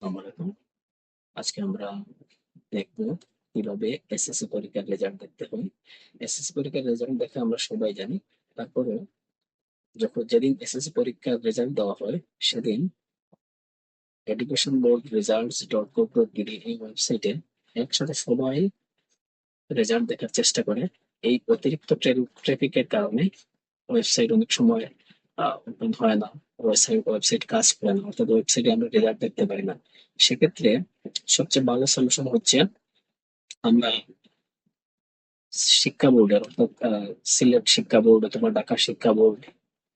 আসসালামু আজকে আমরা দেখব কিভাবে এসএসসি পরীক্ষার রেজাল্ট দেখতে হয়। এসএসসি পরীক্ষার রেজাল্ট দেখে আমরা সবাই জানি। তারপরে যেদিন এসএসসি পরীক্ষার রেজাল্ট দেওয়া হয় সেদিন education board results dot gov dot BD এই ওয়েবসাইটে একসাথে সবাই রেজাল্ট দেখার চেষ্টা করে। এই অতিরিক্ত ট্রাফিকের কারণে ওয়েবসাইট অনেক সময় ওপেন হয় না, ওয়েবসাইট কাজ করে না, অর্থাৎ ওয়েবসাইটে আমরা রেজাল্ট দেখতে পারি না। সেক্ষেত্রে সবচেয়ে ভালো সলিউশন হচ্ছে আমরা শিক্ষা বোর্ডের অর্থাৎ সিলেট শিক্ষা বোর্ড অথবা ঢাকা শিক্ষা বোর্ড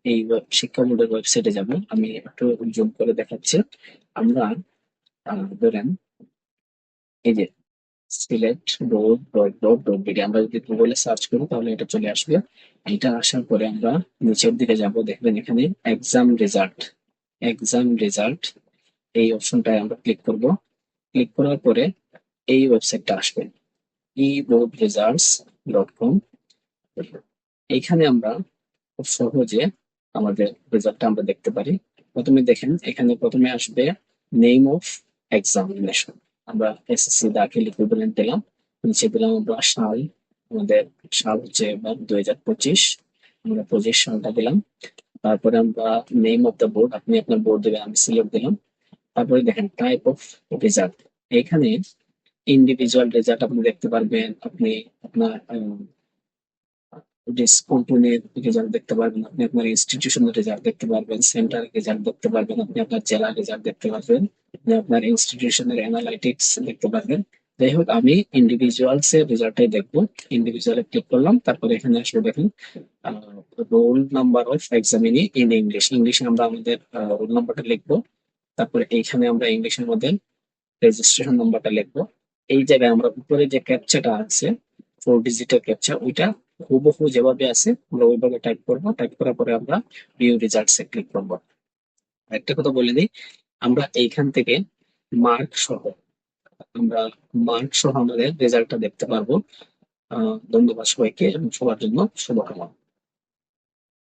এই শিক্ষা বোর্ডের ওয়েবসাইটে যাব। আমি একটু জুম করে দেখাচ্ছি। আমরা ধরেন এই যে Sylhet board dot gov dot BD আমরা যদি গুগলে সার্চ করি তাহলে এটা চলে আসবে। এটা আসার পরে আমরা নিচের দিকে যাব, দেখবেন এখানে এক্সাম রেজাল্ট এই অপশনটায় আমরা ক্লিক করব। ক্লিক করার পরে এই ওয়েবসাইটটা আসবে, eboardresults.com। এইখানে আমরা খুব সহজে আমাদের রেজাল্টটা আমরা দেখতে পারি। প্রথমে দেখেন, এখানে প্রথমে আসবে নেম অফ এক্সামিনেশন। আমরা এসএসসি দাখিল ইকুইভ্যালেন্ট দিলাম, নিচে দিলাম আমরা সাল। আমাদের সাল হচ্ছে এবার 2025, আমরা 25 সালটা দিলাম। তারপরে আমরা নেম অফ দ্য বোর্ড, আপনি আপনার বোর্ড দেবেন, আমি সিলেক্ট দিলাম। তারপরে দেখেন টাইপ অফ রেজাল্ট। এখানে ইন্ডিভিজুয়াল রেজাল্ট আপনি দেখতে পারবেন, আপনি আপনার কোম্পানির রেজাল্ট দেখতে পারবেন, আপনি আপনার ইনস্টিটিউশনের রেজাল্ট দেখতে পারবেন, সেন্টার রেজাল্ট দেখতে পারবেন, আপনি আপনার জেলার রেজাল্ট দেখতে পারবেন, আপনি আপনার ইনস্টিটিউশনের অ্যানালাইটিক্স দেখতে পারবেন। যাই হোক, আমি ইন্ডিভিজুয়ালস এর রেজাল্টটাই দেখবো। ইন্ডিভিজুয়ালে ক্লিক করলাম, তারপরে এখানে আসলে দেখেন roll number of examinee in ইংলিশে আমরা আমাদের রোল নাম্বারটা লিখবো। তারপরে এইখানে আমরা ইংলিশের মধ্যে রেজিস্ট্রেশন নাম্বারটা লিখবো। এই জায়গায় আমরা উপরে যে ক্যাপচাটা আছে, 4 ডিজিটের ক্যাপচা, ওইটা হুবহু যেভাবে আছে আমরা ওইভাবে টাইপ করবো। টাইপ করার পরে আমরা ভিউ রেজাল্টস এ ক্লিক করবো। একটা কথা বলে দিই, আমরা এইখান থেকে মার্ক সহ আমরা মার্ক সহ আমাদের রেজাল্টটা দেখতে পারবো। ধন্যবাদ সবাইকে এবং সবার জন্য শুভকামনা।